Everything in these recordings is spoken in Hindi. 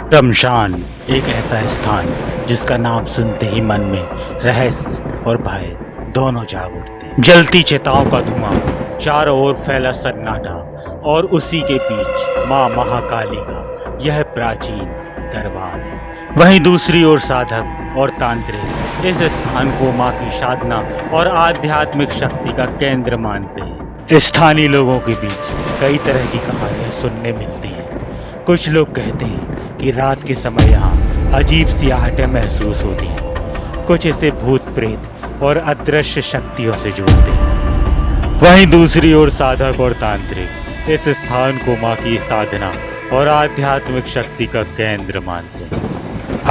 शमशान एक ऐसा स्थान जिसका नाम सुनते ही मन में रहस्य और भय दोनों जाग उठते। जलती चिताओं का धुआं, चारों ओर फैला सन्नाटा और उसी के बीच मां महाकाली का यह प्राचीन दरबार है। वहीं दूसरी ओर साधक और तांत्रिक इस स्थान को मां की साधना और आध्यात्मिक शक्ति का केंद्र मानते हैं। स्थानीय लोगों के बीच कई तरह की कहानियां सुनने मिलती हैं। कुछ लोग कहते हैं कि रात के समय यहाँ अजीब सी आहटें महसूस होती हैं। कुछ इसे भूत प्रेत और अदृश्य शक्तियों से जोड़ते हैं। वहीं दूसरी ओर साधक और तांत्रिक इस स्थान को मां की साधना और आध्यात्मिक शक्ति का केंद्र मानते हैं।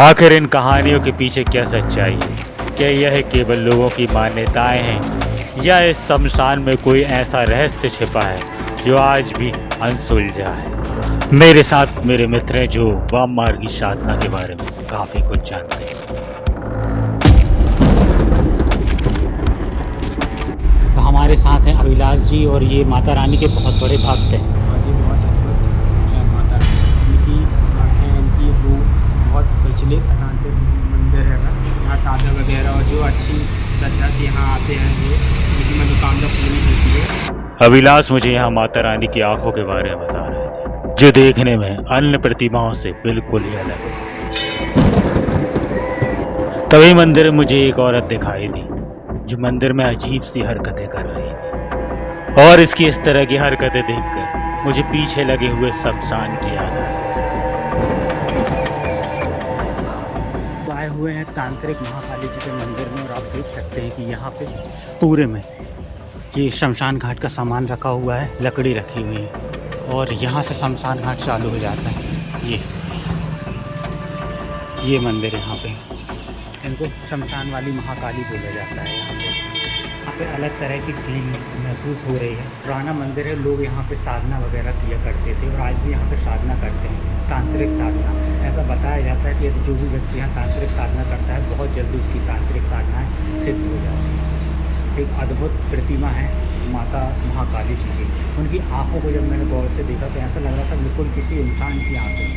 आखिर इन कहानियों के पीछे क्या सच्चाई है? क्या यह केवल लोगों की मान्यताएं हैं या इस शमशान में कोई ऐसा रहस्य छिपा है जो आज भी अनसुलझा है? मेरे साथ मेरे मित्र हैं जो वाम मार्ग की साधना के बारे में काफी कुछ जानते हैं। हमारे साथ हैं अभिलाष जी और ये माता रानी के बहुत बड़े भक्त हैं। हाँ जी, बहुत अद्भुत है माता रानी। इनकी आँखें, इनकी रूह बहुत प्रचलित तांत्रिक मंदिर है। यहाँ साधक वगैरह और जो अच्छी श्रद्धा से यहाँ आते हैं वो उनकी मनोकामना पूरी होती है। अभिलाष मुझे यहाँ माता रानी की आंखों के बारे में बता रहे थे, जो देखने में अन्य प्रतिमाओं से बिल्कुल ही अलग है। तभी मंदिर में मुझे एक औरत दिखाई दी जो मंदिर में अजीब सी हरकतें कर रही थी, और इसकी इस तरह की हरकतें देखकर मुझे पीछे लगे हुए शमशान की याद आई। आए हुए हैं तांत्रिक महाकाली जी के मंदिर में और आप देख सकते हैं कि यहाँ पे पूरे में ये शमशान घाट का सामान रखा हुआ है, लकड़ी रखी हुई है और यहाँ से शमशान घाट चालू हो जाता है। ये मंदिर है। यहाँ पे इनको शमशान वाली महाकाली बोला जाता है। यहाँ पे अलग तरह की फील महसूस हो रही है। पुराना मंदिर है, लोग यहाँ पे साधना वगैरह किया करते थे और आज भी यहाँ पे साधना करते हैं, तांत्रिक साधना। ऐसा बताया जाता है कि जो भी व्यक्ति यहाँ तांत्रिक साधना करता है बहुत जल्दी उसकी तांत्रिक साधनाएँ सिद्ध हो जाती हैं। एक अद्भुत प्रतिमा है माता महाकाली जी की। उनकी आंखों को जब मैंने गौर से देखा तो ऐसा लग रहा था बिल्कुल किसी इंसान की आंखें।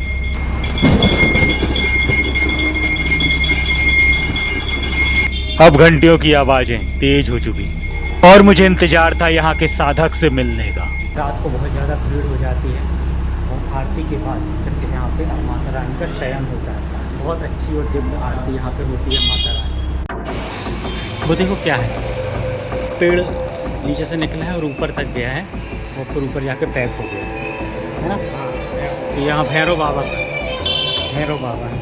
अब घंटियों की आवाजें तेज हो चुकी और मुझे इंतजार था यहाँ के साधक से मिलने का। रात को बहुत ज़्यादा भीड़ हो जाती है और आरती के बाद फिर यहाँ पे माता रानी का शयन होता है। बहुत अच्छी और दिव्य आरती यहाँ पे होती है माता रानी। वो देखो क्या है, पेड़ नीचे से निकला है और ऊपर तक गया है और फिर ऊपर जाके पैक हो गया है ना। तो यहाँ भैरव बाबा है।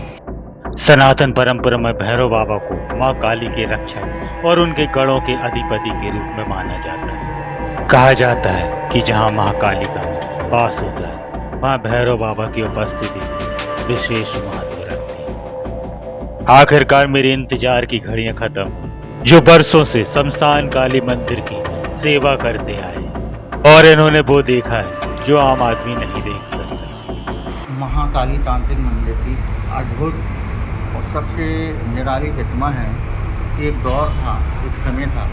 सनातन परंपरा में भैरव बाबा को मां काली के रक्षक और उनके गढ़ों के अधिपति के रूप में माना जाता है। कहा जाता है कि जहां महाकाली का वास होता है वहां भैरव बाबा की उपस्थिति विशेष महत्व रखती है। आखिरकार मेरे इंतजार की घड़ियां खत्म, जो बरसों से शमशान काली मंदिर की सेवा करते आए, और इन्होंने वो देखा है जो आम आदमी नहीं देख सकता। महाकाली तांत्रिक मंदिर की अद्भुत और सबसे निराली प्रतिमा है। एक दौर था, एक समय था,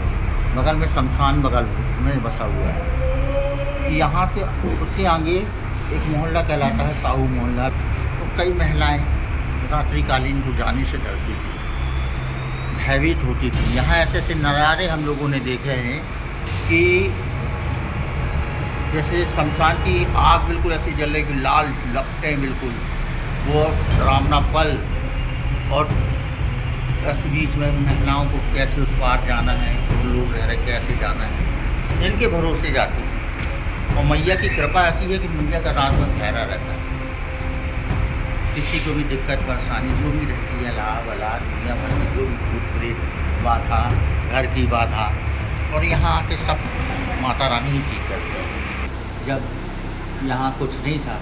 बगल में शमशान बगल में बसा हुआ है। यहाँ से उसके आगे एक मोहल्ला कहलाता है साहू मोहल्ला। तो कई महिलाएं रात्रिकालीन को जाने से डरती थी, भयभीत होती थी। यहाँ ऐसे ऐसे नज़ारे हम लोगों ने देखे हैं कि जैसे शमशान की आग बिल्कुल ऐसी जल रही, लाल लपटें बिल्कुल, वो डरावना पल, और इस बीच में महिलाओं को कैसे उस पार जाना है, लोग रह रहे कैसे जाना है, इनके भरोसे जाती है। और मैया की कृपा ऐसी है कि मैया का रात में ठहरा रहता है। किसी को भी दिक्कत परेशानी जो भी रहती है, लाभ अलाज दुनिया भर में जो भी भूत प्रेत बाधा, घर की बाधा, और यहाँ आके सब माता रानी ही ठीक करती है। जब यहाँ कुछ नहीं था,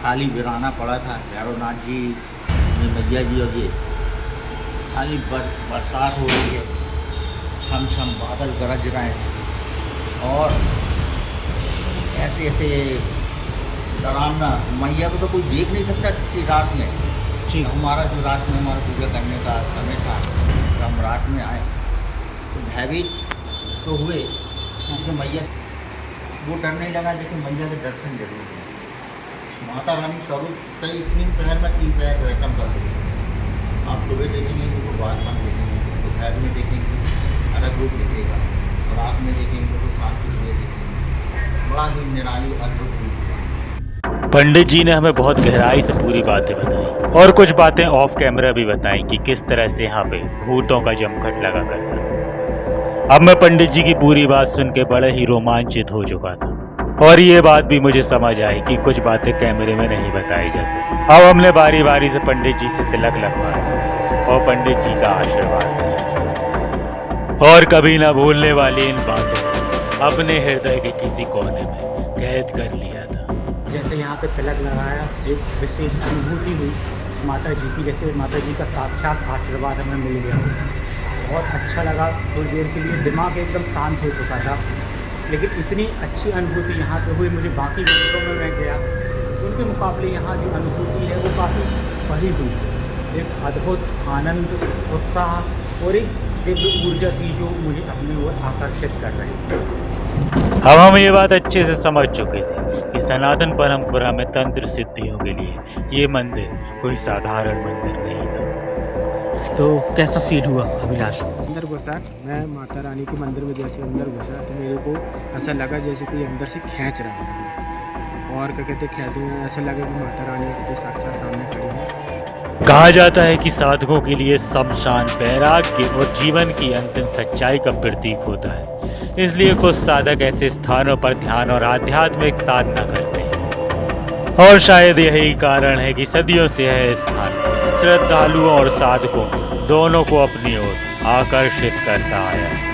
खाली वीराना पड़ा था, भैरवनाथ जी, मैया जी, और ये खाली बरसात हो रही है, छम छम बादल गरज रहे हैं, और ऐसे ऐसे डरावना। मैया को तो कोई देख नहीं सकता कि रात में। ठीक। हमारा जो रात में हमारा पूजा करने का समय था, तो हम रात में आए तो भयभीत तो हुए, क्योंकि मैया वो डरने लगा, लेकिन मैया के दर्शन जरूर हुए। माता रानी स्वरूप कई 3 पहर में 3 आप सुबह देखेंगे तो भगवान शाम देखेंगे, दोपहर में देखेंगे अलग रूप दिखेगा, और रात में देखेंगे तो शांति प्रिय दिखेंगे। बड़ा ही निराली अद्भुत रूप है। पंडित जी ने हमें बहुत गहराई से पूरी बातें बताई और कुछ बातें ऑफ कैमरा भी बताई कि किस तरह से यहाँ पे भूतों का जमघट लगा करता था। अब मैं पंडित जी की पूरी बात सुन के बड़े ही रोमांचित हो चुका था और ये बात भी मुझे समझ आई कि कुछ बातें कैमरे में नहीं बताई जा सकती। अब हमने बारी बारी से पंडित जी से तिलक लगवाया और पंडित जी का आशीर्वाद लिया और कभी ना भूलने वाली इन बातों को अपने हृदय के किसी कोने में कैद कर लिया था। जैसे यहाँ पे तिलक लगाया, एक विशेष अनुभूति हुई माता जी की, जैसे माता जी का साक्षात आशीर्वाद हमें मिल गया। बहुत अच्छा लगा, थोड़ी देर के लिए दिमाग एकदम शांत हो चुका था, लेकिन इतनी अच्छी अनुभूति यहाँ पे हुई। मुझे बाकी मंदिरों में मैं गया, उनके मुकाबले यहाँ जो अनुभूति है वो काफ़ी बड़ी हुई। एक अद्भुत आनंद, उत्साह और एक दिव्य ऊर्जा थी जो मुझे अपनी ओर आकर्षित कर रही थी। अब हम ये बात अच्छे से समझ चुके थे कि सनातन परंपरा में तंत्र सिद्धियों के लिए ये मंदिर कोई साधारण मंदिर नहीं था। तो कैसा फील हुआ अभिलाष? अंदर घुसा, मैं माता रानी के मंदिर में जैसे अंदर घुसा तो मेरे को ऐसा लगा जैसे कोई अंदर से खींच रहा है, और क्या कहते खींचते हैं, ऐसा लगा कि माता रानी के साक्षात सामने खड़ी है। कहा जाता है कि साधकों के लिए शमशान वैराग्य और जीवन की अंतिम सच्चाई का प्रतीक होता है, इसलिए कुछ साधक ऐसे स्थानों पर ध्यान और आध्यात्मिक साधना करते हैं और शायद यही कारण है कि सदियों से यह स्थान श्रद्धालुओं और साधकों दोनों को अपनी ओर आकर्षित करता आया है।